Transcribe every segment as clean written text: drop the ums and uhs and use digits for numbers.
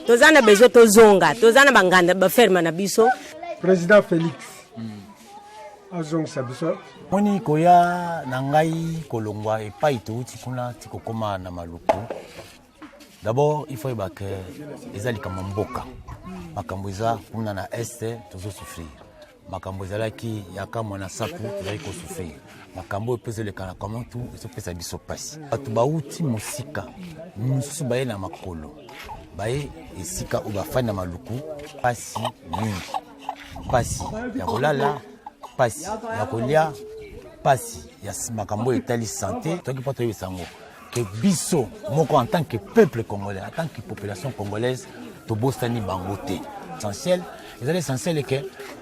tozana bezo tozonga tozana banganda baferma na biso président Félix azongisa biso moni koya na ngai kolongwa epai touti kuna tikokoma na maluku. D'abord il faut que ezali kama mboka makambo eza kuna na este tozo souffrir makambo ezalaki yaka mwana sapu tozali ko souffrir makambo epezele kana comment tout ezopesa biso pasi batu bauti musika mususu baye na makolo baye esika ubafana maluku pasi mingi pasi ya kolala pasi ya kolia pasi ya makambo etali santé toki poto yesango que biso moko en tant que peuple congolais en tant que population congolaise to bostani bangote essentiel est que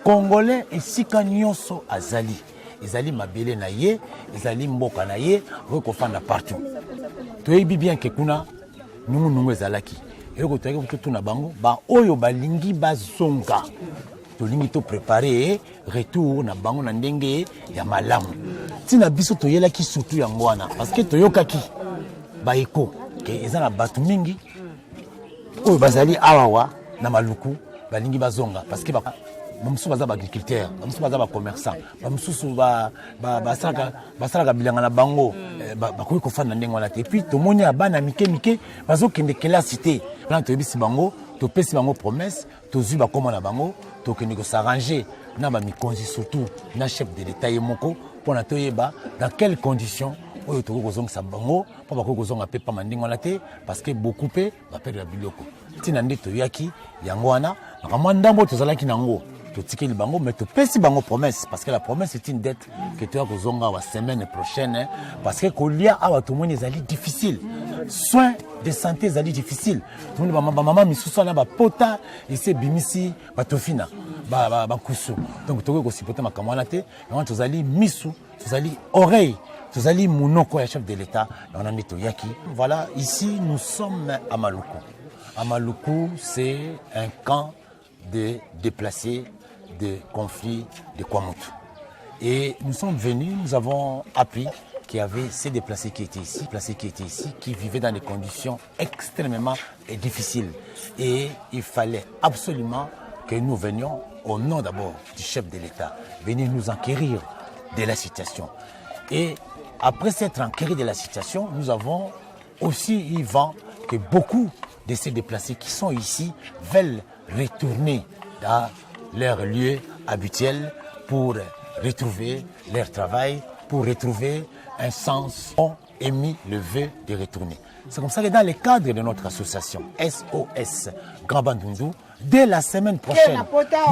congolais esika nyonso azali ezali mabele na ye ezali mboka na ye rekofanda partout toyebi bien que kuna nungu ezalaki eko toyeki kutuna bango ba oyo balingi bazonga tolingi to préparer retour na bango na ndenge ya malamu tina biso toyelaki surtout ya ngwana parce que toyokaki baeko ke ezana batu mingi oyo bazali awawa na maluku balingi bazonga parce que bamususu baza baagriculteur bamususu baza bacommerçant bamususu basalaka bilanga na bango bakoki kofanda na ndenge wana te epuis tomoni abana mike bazokende kelasi te mpona toyebisi bango topesi bango promesse tozwi bakoma na bango tokende kosarranger na bamikonzi surtout na chef de l'état ye moko mpona toyeba dans quelles conditions oyo tokoki kozongisa bango mpo bakoki kozonga mpe pamba ndenge wana te parce que beaucoup mpe baperdre ya biloko ntina nde toyaki yango wana makamwa ndambo tozalaki nango totikeli bango mais topesi bango promesse parce que la promesse est une dette que toya kozonga la semaine prochaine parce que kolia awa tomoni ezali difficile soins de santé ezali difficile tomoni bamama misusu wana bapota ese bimisi batofina bakusu donc tokoki kosupporte makambo wana te yango tozali misu tozali oreille tozali monoko ya chef de l'état on en est toyaki. Voilà, ici nous sommes à Maluku. À Maluku, c'est un camp de déplacés de conflits de Kwamutu. Et nous sommes venus, nous avons appris qu'il y avait ces déplacés qui étaient ici, qui vivaient dans des conditions extrêmement difficiles. Et il fallait absolument que nous venions, au nom d'abord du chef de l'État, venir nous enquérir de la situation. Et après s'être enquéris de la situation, nous avons aussi eu vent que beaucoup de ces déplacés qui sont ici veulent retourner dans leur lieu habituel pour retrouver leur travail, pour retrouver un sens, ont émis le vœu de retourner. C'est comme ça que dans le cadre de notre association SOS Grand Bandundu, dès la semaine prochaine,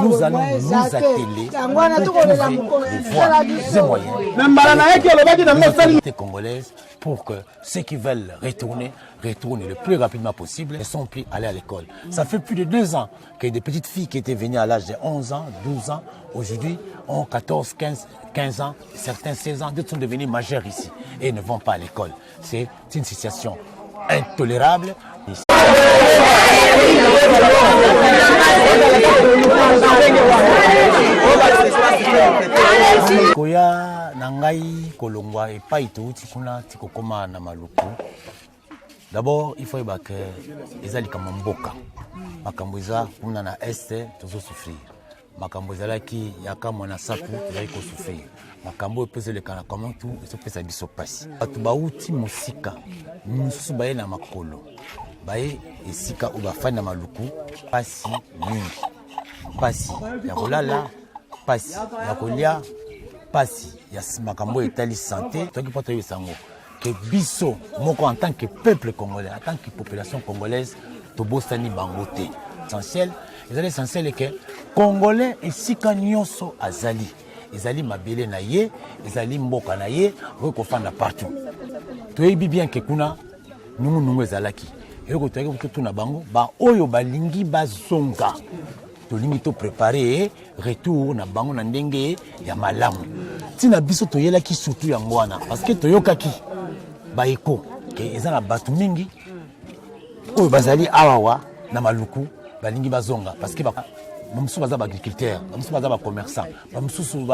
nous allons nous atteler pour trouver des voies et moyens congolaises pour que ceux qui veulent retourner le plus rapidement possible et sont pris à aller à l'école. Ça fait plus de 2 ans que des petites filles qui étaient venues à l'âge de 11 ans, 12 ans, aujourd'hui ont 14, 15 ans, certains 16 ans, d'autres sont devenus majeurs ici et ne vont pas à l'école. C'est une situation intolérable. Koya na ngai kolongwa epai touti kuna tikokoma na maluku. D'abord il faut que ezali kama mboka makambo eza kuna na este tozo souffrir makambo ezalaki yaka mwana sapu tozali ko souffrir makambo epezele kana comment tout ezopesa biso pasi batu bauti musika mususu baye na makolo baye esika ubafana maluku pasi mingi pasi ya kolala pasi ya kolia pasi ya makambo etali santé toki poto yesango que biso moko en tant que peuple congolais en tant que population congolaise to bostani bangote essentiel est que congolais esika nyonso azali ezali mabele na ye ezali mboka na ye rekofanda partout toyebi bien que kuna nungu ezalaki eko toyeki kutuna bango ba oyo balingi bazonga tolingi to préparer retour na bango na ndenge ya malamu tina biso toyelaki surtout ya ngwana parce que toyokaki baeko ke ezana batu mingi oyo bazali awawa na maluku balingi bazonga parce que bamususu baza baagriculteur, bamususu baza bacommerçant, bamususu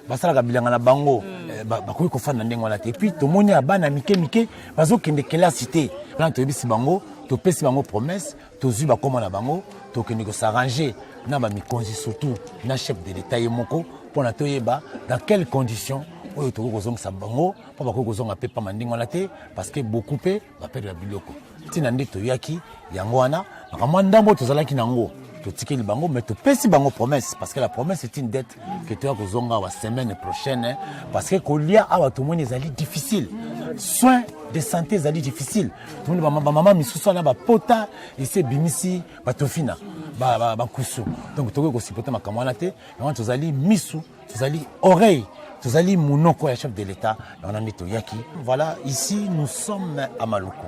basalaka bilanga na bango bakoki kofanda na ndenge wana te. Epuis tomoni ya bana mike bazokende kelasi te mpona toyebisi bango, topesi bango promesse, tozwi bakoma na bango, tokende kosarrange na bamikonzi surtout na chef de l'état ye moko mpona toyeba dans quelles conditions oyo tokoki kozongisa bango mpo bakoki kozonga mpe pamba ndenge wana te, parce que beaucoup mpe baperdre biloko ntina nde toyaki yango wana makamwa ndambo tozalaki nango totikeli bango, mais topesi bango promesse, parce que la promesse est une dette que toya kozonga la semaine prochaine, parce que kolia awa tomoni ezali difficile, soins de santé ezali difficile, tomoni bamama misusu na bapota ese bimisi batofina bakusu, donc tokoki kosipote makambo wana te, yango tozali misu, tozali oreille, tozali monoko ya chef de l'État, on en est toyaki. Voilà, ici nous sommes à Maluku.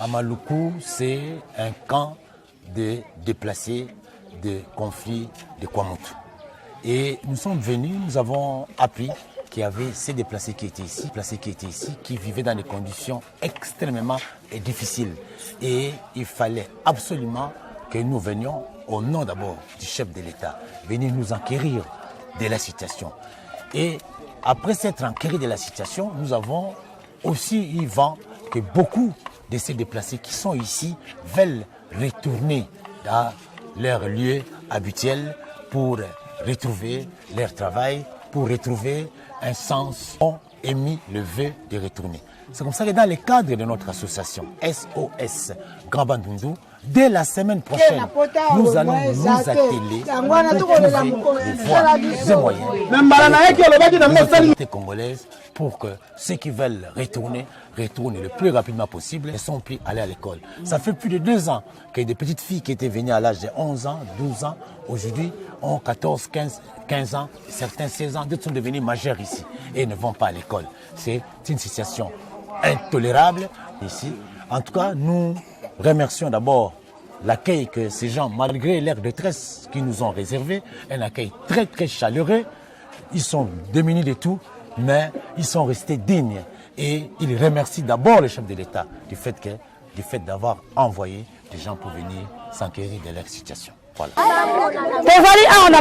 À Maluku, c'est un camp de déplacés de conflits de Kwamutu. Et nous sommes venus, nous avons appris qu'il y avait ces déplacés qui étaient ici, qui vivaient dans des conditions extrêmement difficiles. Et il fallait absolument que nous venions, au nom d'abord du chef de l'État, venir nous enquérir de la situation. Et après s'être enquéris de la situation, nous avons aussi eu vent que beaucoup de ces déplacés qui sont ici veulent retourner dans leur lieu habituel pour retrouver leur travail, pour retrouver un sens, ont émis le vœu de retourner. C'est comme ça que dans le cadre de notre association SOS Grand Bandundu, dès la semaine prochaine, nous allons nous atteler pour trouver des voies et moyens congolaises pour que ceux qui veulent retourner le plus rapidement possible et sont pris aller à l'école. Ça fait plus de 2 ans que des petites filles qui étaient venues à l'âge de 11 ans, 12 ans, aujourd'hui ont 14, 15 ans, certains 16 ans, d'autres sont devenus majeurs ici et ne vont pas à l'école. C'est une situation intolérable ici. En tout cas, nous remercions d'abord l'accueil que ces gens, malgré leur détresse qui nous ont réservé, un accueil très très chaleureux. Ils sont démunis de tout, mais ils sont restés dignes. Et ils remercient d'abord le chef de l'État du fait d'avoir envoyé des gens pour venir s'enquérir de leur situation. Voilà. Tozali awa na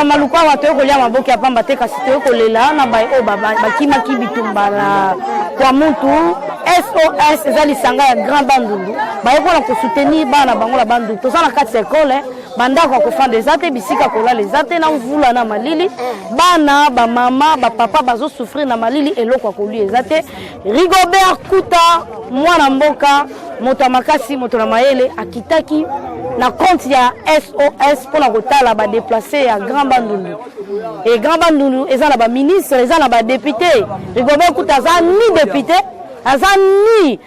maluku awa toyo kolia maboki ya pamba te kasi toyo kolela na bai o bakimaki bitumba na kwa mutu SOS ezali sanga ya Grand Bandundu baye kola ko soutenir bana bango la Bandundu toza na kati école bandako ko fanda ezate bisika kolala ezate na mvula na malili bana ba mama ba papa bazo souffrir na malili eloko ko lui ezate Rigobert Kuta mwana mboka moto makasi moto na mayele akitaki na compte ya SOS pour la kotala ba déplacer à Grand Bandundu. Et Grand Bandundu ezala ba ministre, ezala ba député. Rigobert Kuta za ni député, aza ni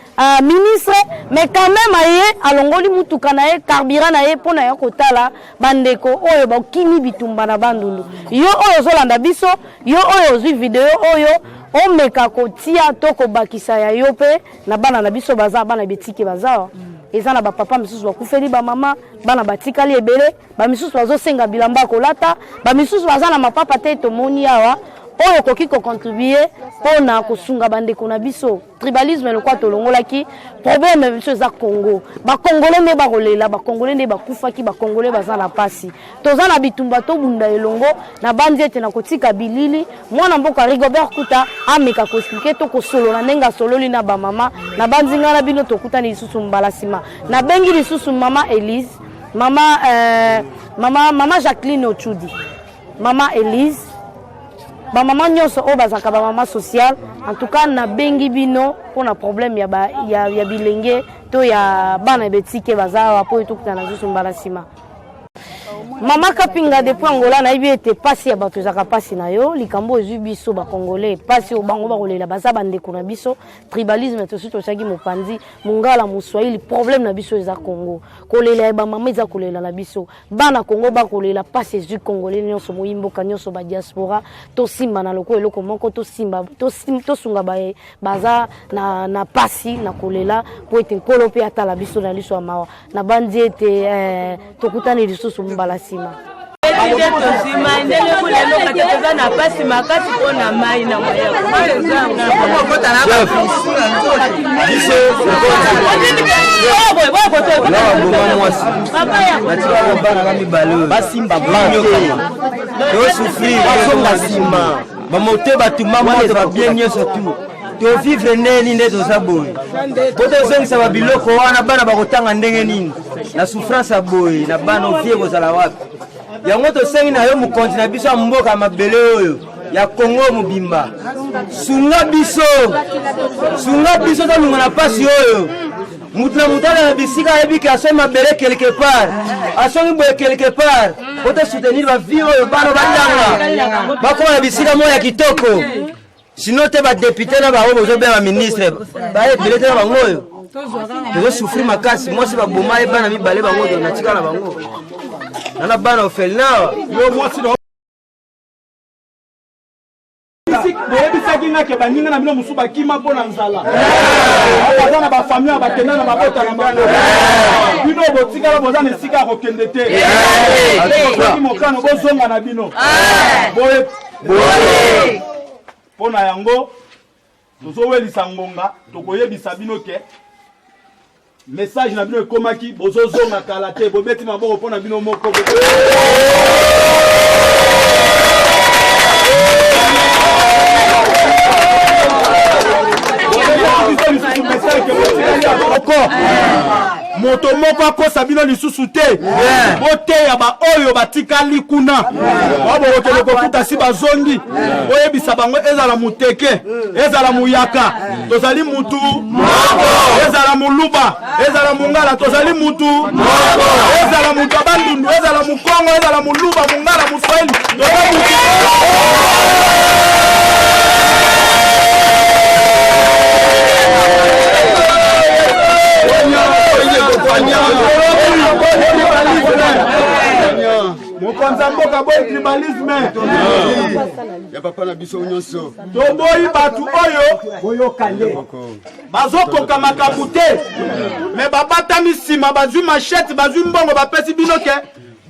ministre, mais quand même aye alongoli mutuka na ye carburant na ye pour na ya kotala bandeko oyo ba kimi bitumba na Bandundu. Yo oyo zolanda biso, yo oyo zui vidéo oyo on meka kotia toko bakisa ya yope na bana na biso baza bana betiki baza. Ezana ba papa misusu bakufeli ba mama bana batikali ebele ba misusu bazosenga bilamba kolata ba misusu bazana mapapa te tomoni awa oyo koki ko contribuer pona kosunga bandeko na biso tribalisme le kwa tolongolaki problème biso za Congo ba congolais ne ba kolela ba congolais ne ba kufaki ba congolais bazana pasi tozana bitumba to bunda elongo na bandi ete na kotika bilili mwana mboka Rigobert Kuta ameka ko expliquer to ko solo na nenga sololi na ba mama na bandi ngana bino to kutani lisusu mbalasima na bengi lisusu mama Elise mama Jacqueline Ochudi mama Elise ba maman nyonso o bazaka ba maman social en tout cas na bengi bino pour na problème ya bilenge to ya bana betike bazawa po etukutana zusu mbalasima Mama Kapinga depuis Angola na ibi ete pasi ya bato zaka pasi na yo likambo ezu biso ba congolais pasi o bango ba kolela baza bande kuna biso tribalisme to suto chaki mopandi mungala muswahili problème na biso eza Congo kolela ba mama eza kolela na biso bana Congo ba kolela pasi ezu congolais nyonso moyimbo kanyoso ba diaspora to simba na loko eloko moko to simba to sunga ba baza na pasi na kolela po ete nkolo pe atala biso na liso mawa na bandi ete to kutani lisusu mbala sima. baza na pasi makasi mpona mai na moya basimba tosufrir bazonga nsima bamote batuma moto babien nyonso tu tovivre ndenge nde toza boye po tozongisa babiloko wana bana bakotanga ndenge nini na souffrance ya boye na bana ovie kozala wapi yango tosengi na yo mokonzi na biso ya mboka ya mabele oyo ya Kongo mobimba sunga biso tolunga na pasi oyo mutu na mutala na bisika ayebiki asoi mabele quelque part asongi boye quelque part po tosoutenir bavi oyo bana batanga bakoma na bisika moyo ya kitoko sino te badepute na bango bozobela baministre baebele te na bango oyo tozosufri makasi mwasi baboma ye bana mibale bango oyo natika na bango nana bana ofelinawa boyebisaki ngake baninga na bino mosusu bakima mpo na nzala baza na bafamille bakenda na mabota na bango bino botikala boza na esika ya kokende te soki mokano bozonga na bino mpo na yango tozowelisa ngonga tokoyebisa bino ke message na bino ekomaki bozozonga kala te bobeti maboko mpo na bino moko moto moko akosa bino lisusu te boteya baoyo batikali kuna babokokende kokuta si bazongi oyebisa bango ezala muteke ezala muyaka tozali mutu ezala muluba ezala mungala tozali mutu ezala mutu abandundu ezala mukongo ezala muluba mungala muswahili tozali mutu mokonza mboka boyi tribalisme ya papa na biso nyonso toboyi batu oyo boyokande bazokoka makambo te me babatami nsima bazwi mashete bazwi mbongo bapesi bino ke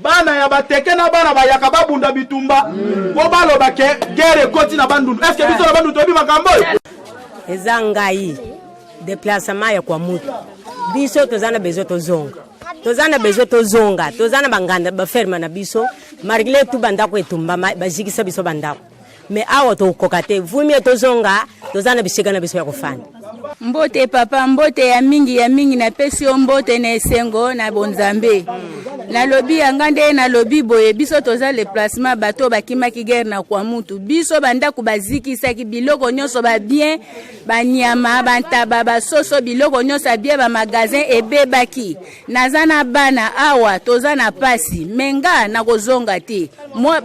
bana ya bateke na bana bayaka babunda bitumba po baloba ke gere ekoti na bandundu eske biso na bandundu toyebi makambo oyo eza ngai déplacement ya kwa mutu biso tozana bezo tozonga tozana banganda baferma na biso malgré tout bandako etumba bazikisa biso bandako me awa tokoka te vumie tozonga tozana bisika na biso ya kofanda mbote papa mbote ya mingi na pesi yo mbote na esengo na bonzambe nalobi yanga nde nalobi boye biso toza le placement bato bakimaki guerre na kwa mutu biso bandako bazikisaki biloko nyonso ba bien banyama bantaba basoso biloko nyonso bien ba magasin ebebaki nazana bana awa toza na pasi menga na kozonga te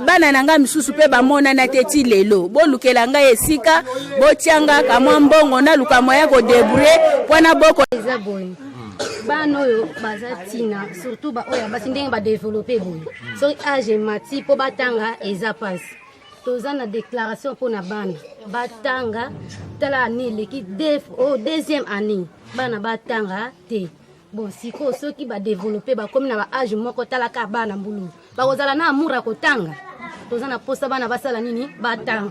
bana nanga misusu pe bamona na teti lelo bolukela nga esika botianga kamwa mbongo na luka moya ko débrouiller pona boko eza boye bana oyo baza tina surtout baoyo basi ndenge badéveloppe boye soki age mati mpo batanga eza pasi toza na déclaration mpo na bana batanga tala année eleki deuxième année bana batanga te bon sikoyo soki badéveloppe bakomi na baage moko talaka bana mbulu bakozala na amour ya kotanga toza na posa bana basala nini batanga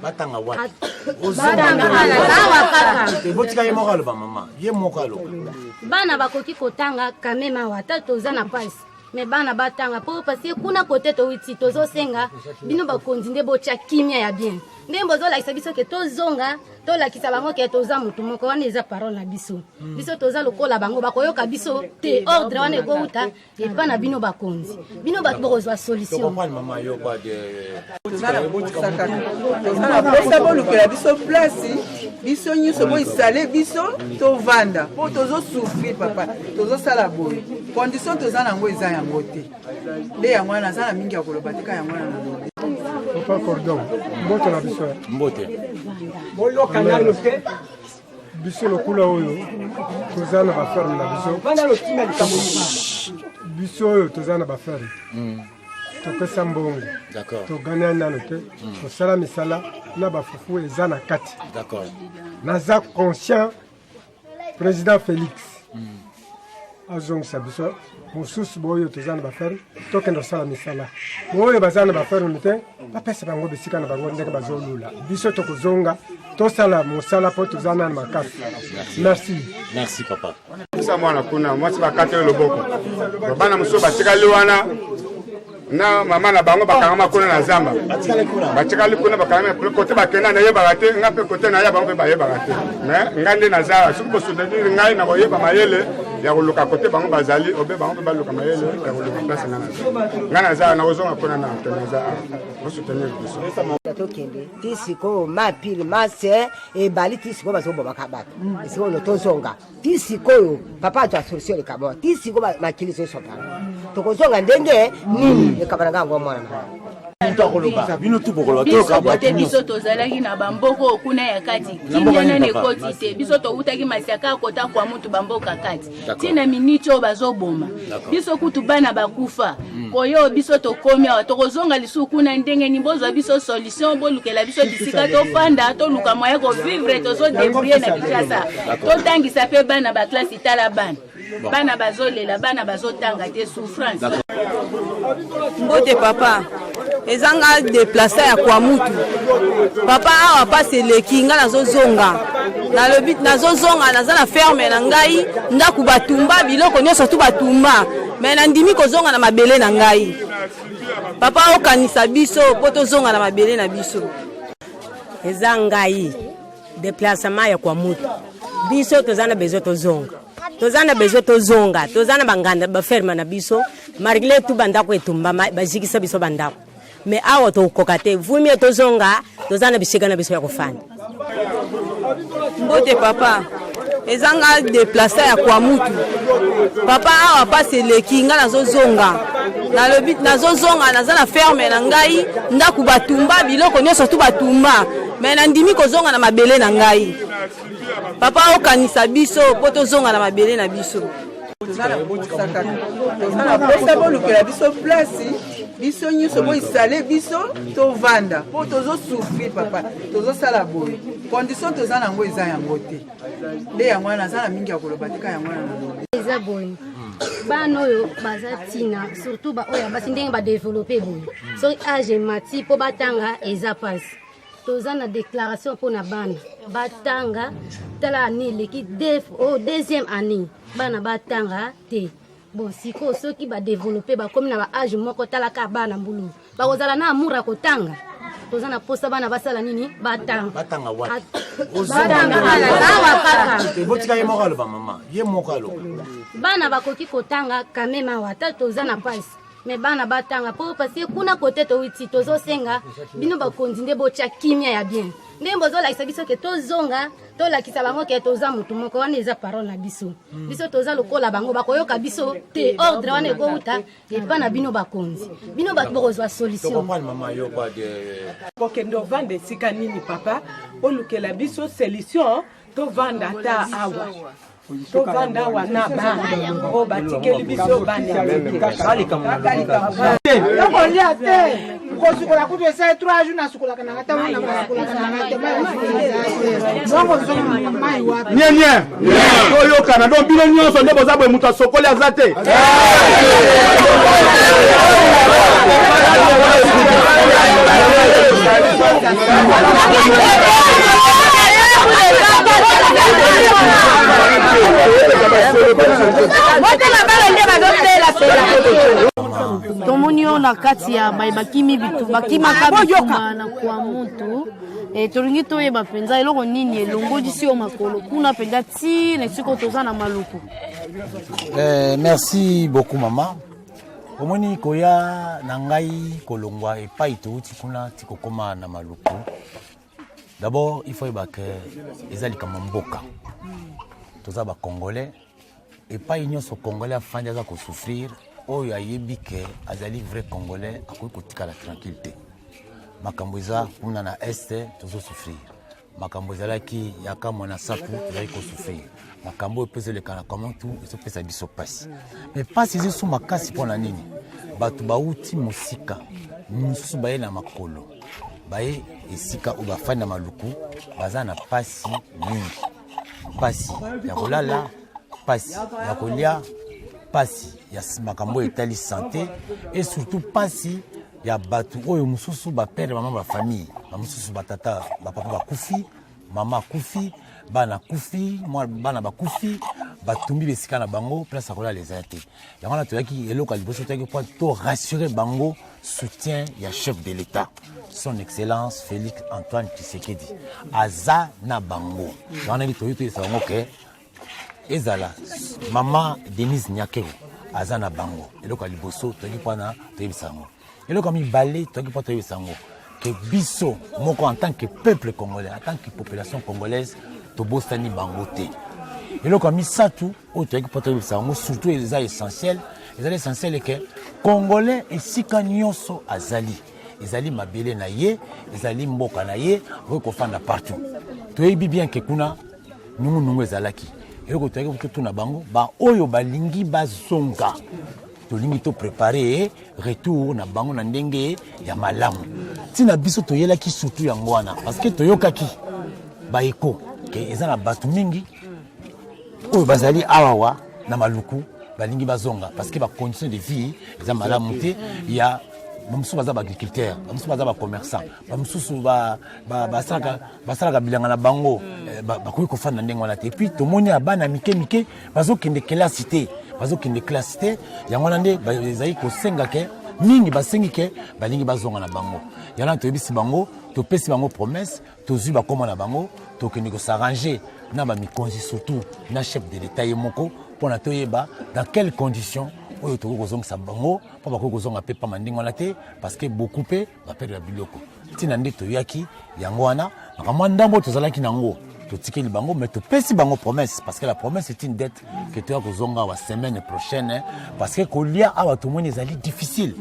botika ye moko aloba mama ye moko aloba bana bakoki kotanga kameme awa ata toza na pasi me bana batanga po parce kuna kote towiti tozosenga bino bakonzi nde botya kimia ya bien nde bozolakisa biso ke tozonga tolakisa bango ke toza mutu moko wana eza parole na biso biso toza lokola bango bakoyoka biso te ordre wana ekouta epa na bino bakonzi bino bokozwa solution bosa bolukela biso place biso nyonso boisale biso tovanda po tozosouffrir papa tozosala boye condition toza nango eza yango te nde yango wana naza na mingi ya koloba tika yango wana nalobi papa cordon mbote na biso mbote boyoka nano te biso lokula oyo toza na baferme na biso oyo toza na baferme topesa mbongo togania nano te tosala misala na bafufu eza na kati naza conscient président Félix azongisa biso mosusu boyo toza na bafere tokende kosala misala oyo baza na baferme te bapesa bango bisika na bango ndenge bazolula biso tokozonga tosala mosala mpo toza na makasi. Merci papa. Sa mwana kuna mwasi bakate loboko bana mosusu batikali wana na mama na bango bakangama kuna na zamba batikali kuna bakangama kote bakenda na yeba te nga pe kote na yeba bango pe bayeba te mais ngande na zara suko soutenir ngai na koyeba mayele ya koluka kote bango bazali obe bango pe baluka mayele ya koluka place nga na zara na ozonga kuna na zara o soutenir biso tokende tisiko mapili mase ebali tisiko bazobo bakabata isiko no tozonga tisiko papa tu solution kama tisiko makilizo sopa tokozonga ndenge nini ekabana ngango mwana bote biso tozalaki na bamboko kuna ya kati kimia na ekoti te biso toutaki masiaka kota kwa mutu bamboka kati tina miniti oyo bazoboma biso kutu bana bakufa koyo biso tokomi awa tokozonga lisusu kuna ndenge ni bozwa biso solution bolukela biso bisika tofanda toluka moya kovivre tozodebrouye na Kinshasa totangisa mpe bana baklasi tala bana bazolela bana bazotanga te souffrance. Mbote papa ezanga déplacer ya kwa mutu papa awa pasi eleki nga nazozonga nalobi nazozonga naza na ferme na ngai ndaku batumba biloko nyonso tu batumba me nandimi kozonga na mabele na ngai papa okanisa biso po tozonga na mabele na biso eza ngai déplacement ya kwa mutu biso tozana bezo tozonga tozana bezo tozonga tozana banganda baferma na biso marigle tu bandako etumba bazikisa biso bandako me awa tokoka te vumie tozonga tozana bisika na biso ya kofanda. Mbote papa ezanga déplacer ya kwa mutu papa awa pasi eleki nga nazozonga nalobi nazozonga naza na ferme na ngai ndaku batumba biloko nyonso tu batumba me nandimi kozonga na mabele na ngai papa okanisa biso po tozonga na mabele na biso tozana posa bolukela biso place biso nyonso boisale biso tovanda mpo tozosouffrir papa tozosala boye condition toza nango eza yango te nde yango wana naza na mingi ya koloba tika yango wana nalobi eza boye bana oyo baza ntina surtout baoyo basi ndenge badevelope boye soki age mati mpo batanga eza pasi toza na déclaration mpona bana batanga tala année eleki deuxième année bana batanga te bon sikoyo soki badevelope bakomi na baage moko talaka bana mbulu bakozala na amour ya kotanga toza na posa bana basala nini batanga bana bakoki kotanga kameme awa ata toza na pasi me bana batanga po parce que kuna kote towiti tozosenga bino bakonzi nde botya kimia ya bien nde bozolakisa biso ke tozonga tolakisa bango ke toza mutu moko wana eza parole na biso biso toza lokola bango bakoyoka biso te ordre wana ekouta epa na bino bakonzi bino bato bokozwa solution kokende ovanda esika nini papa olukela biso solution tovanda ata awa tovanda wana bana o batikeli biso bana tokolia te kosukola kutu esa 3 jours nasukolaka na ngata wana nasukolaka na ngata mai wapi nye toyokana donc bino nyonso nde boza boye moto asokoli aza te tomoni oyo na kati ya bakimi bitu bakimaka bituma na kwa mutu tolingi toyeba mpenza eloko nini elongodisi oyo makolo kuna mpenza ti na esika toza na maluku. Merci beaucoup mama. Omoni koya na ngai kolongwa epai touti kuna tikokoma na maluku. D'abord il faut que ezali kama mboka toza ba congolais epai nyonso congolais afandi aza kosouffrir oyo ayebi ke azali vrai congolais akoki kotikala tranquillité makambo eza kuna na este tozosouffrir makambo ezalaki yaka mwana sapu tozali kosouffrir makambo oyo mpe ezolekana kama tu ezopesa biso pasi mais pasi ezosu makasi mpona nini bato bauti mosika mosusu baye na makolo baye esika oyo bafandi na maluku baza na pasi mingi pasi ya kolala pasi ya kolia pasi ya makambo etali santé et surtout pasi ya batu oyo mususu ba père maman ba famille ba mususu batata ba papa ba kufi mama kufi bana kufi moi bana ba kufi batumbi besika na bango place akola les até yango na toyaki eloko liboso toyaki pour to rassurer bango soutien ya chef de l'État son excellence Félix Antoine Tshisekedi aza na bango yango na toyito ça bango ke ezala mama Denise Nyakero aza na bango eloko liboso toyaki pour na toyebisa bango eloko mibale toyaki pour toyebisa bango que biso moko en tant que peuple congolais en tant que population congolaise tobosani bango te eloko misatu oyo toyaki po toyebisa bango surtout eza essentiel que congolais esika nyonso azali ezali mabele na ye ezali mboka na ye oyo kofanda partout toyebi bien ke kuna nungunungu ezalaki eloko toyaki kotuna bango baoyo balingi bazonga tolingi to préparer retour na bango na ndenge ya malamu ntina biso toyelaki surtout yango wana parce que toyokaki baeko ke eza na bato mingi oyo bazali awawa na maluku balingi bazonga parce que ba conditions de vie eza malamu te ya bamususu baza baagriculteur bamususu baza bacommerçant bamususu basalaka bilanga na bango bakoki kofanda na ndenge wana te epuis tomoni ya bana mike bazokende kelasi te yango wana nde ezali kosenga ke mingi basengi ke balingi bazonga na bango yana toyebisi bango topesi bango promesse tozwi bakoma na bango tokende kosarranger na bamikonzi surtout na chef de l'État ye moko mpona toyeba dans quelles conditions oyo tokoki kozongisa bango mpo bakoki kozonga mpe pamba ndenge wana te parce que beaucoup mpe baperdre biloko ntina nde toyaki yango wana makambo ndambo tozalaki nango totikeli bango mais topesi bango promesse parce que la promesse est une dette que toya kozonga la semaine prochaine parce que kolia awa tomoni ezali difficile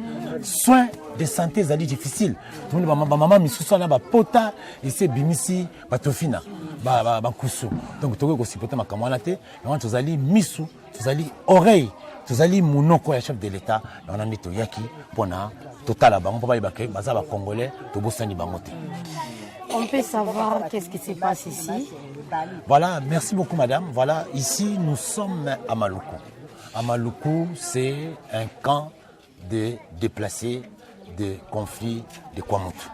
soins de santé ezali difficile tomoni bamama misusu wana bapota ese bimisi batofina bakusu donc tokoki kosipote makambo wana te yango tozali misu tozali oreille tozali monoko ya chef de l'État yango nde toyaki mpona totala bango mpo bayeba ke baza bacongolais tobosani bango te. On peut savoir qu'est-ce qui se passe ici? Voilà, merci beaucoup madame. Voilà, ici nous sommes à Maluku. À Maluku, c'est un camp de déplacés de conflits de Kwamutu.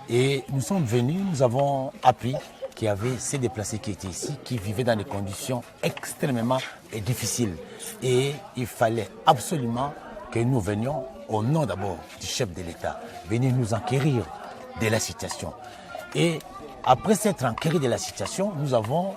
Et nous sommes venus, nous avons appris qu'il y avait ces déplacés qui étaient ici, qui vivaient dans des conditions extrêmement difficiles. Et il fallait absolument que nous venions, au nom d'abord du chef de l'État, venir nous enquérir de la situation. Et après s'être enquéré de la situation, nous avons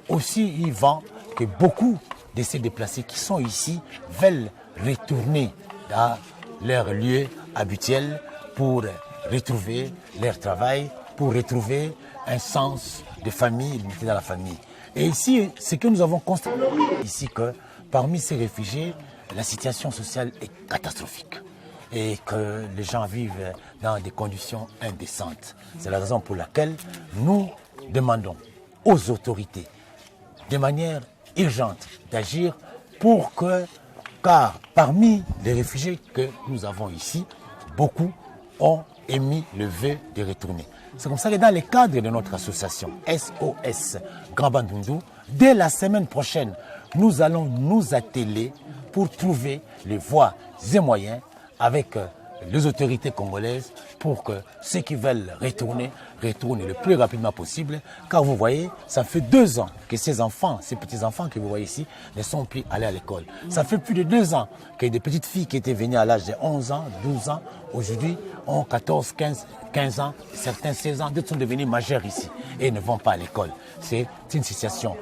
aussi eu vent que beaucoup de ces déplacés qui sont ici veulent retourner dans leur lieu habituel pour retrouver leur travail, pour retrouver un sens de famille, l'unité dans la famille. Et ici, ce que nous avons constaté ici, que parmi ces réfugiés, la situation sociale est catastrophique et que les gens vivent dans des conditions indécentes. C'est la raison pour laquelle nous demandons aux autorités, de manière urgente, d'agir pour que, car parmi les réfugiés que nous avons ici, beaucoup ont émis le vœu de retourner. C'est comme ça que dans le cadre de notre association SOS Grand Bandundu, dès la semaine prochaine, nous allons nous atteler pour trouver les voies et moyens avec les autorités congolaises pour que ceux qui veulent retourner le plus rapidement possible. Car vous voyez, ça fait 2 ans que ces enfants, ces petits-enfants que vous voyez ici, ne sont plus allés à l'école. Ça fait plus de 2 ans que des petites filles qui étaient venues à l'âge de 11 ans, 12 ans, aujourd'hui ont 14, 15 ans, certains 16 ans, d'autres sont devenus majeurs ici et ne vont pas à l'école. C'est une situation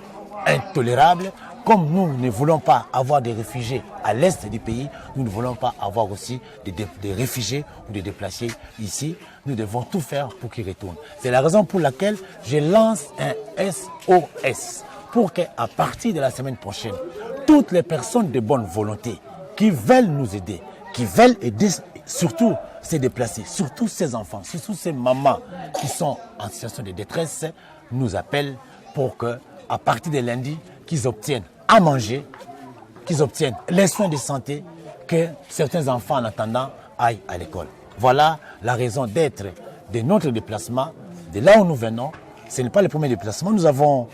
intolérable. Comme nous ne voulons pas avoir des réfugiés à l'est du pays, nous ne voulons pas avoir aussi des réfugiés ou des déplacés ici. Nous devons tout faire pour qu'ils retournent. C'est la raison pour laquelle je lance un SOS pour qu'à partir de la semaine prochaine, toutes les personnes de bonne volonté qui veulent nous aider, qui veulent aider surtout ces déplacés, surtout ces enfants, surtout ces mamans qui sont en situation de détresse, nous appellent pour que, à partir de lundi, qu'ils obtiennent à manger, qu'ils obtiennent les soins de santé, que certains enfants en attendant aillent à l'école. Voilà la raison d'être de notre déplacement, de là où nous venons. Ce n'est pas le premier déplacement.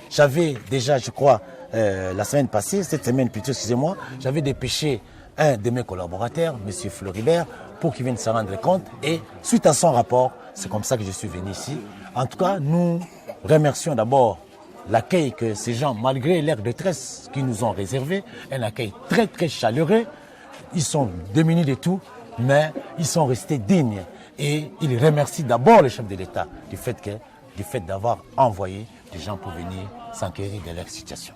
J'avais déjà, je crois, la semaine passée, cette semaine plutôt, excusez-moi, j'avais dépêché un de mes collaborateurs, M. Floribert, pour qu'il vienne se rendre compte. Et suite à son rapport, c'est comme ça que je suis venu ici. En tout cas, nous remercions d'abord l'accueil que ces gens, malgré leur détresse qu'ils nous ont réservé, un accueil très très chaleureux. Ils sont démunis de tout, mais ils sont restés dignes. Et ils remercient d'abord le chef de l'État du fait d'avoir envoyé des gens pour venir s'enquérir de leur situation.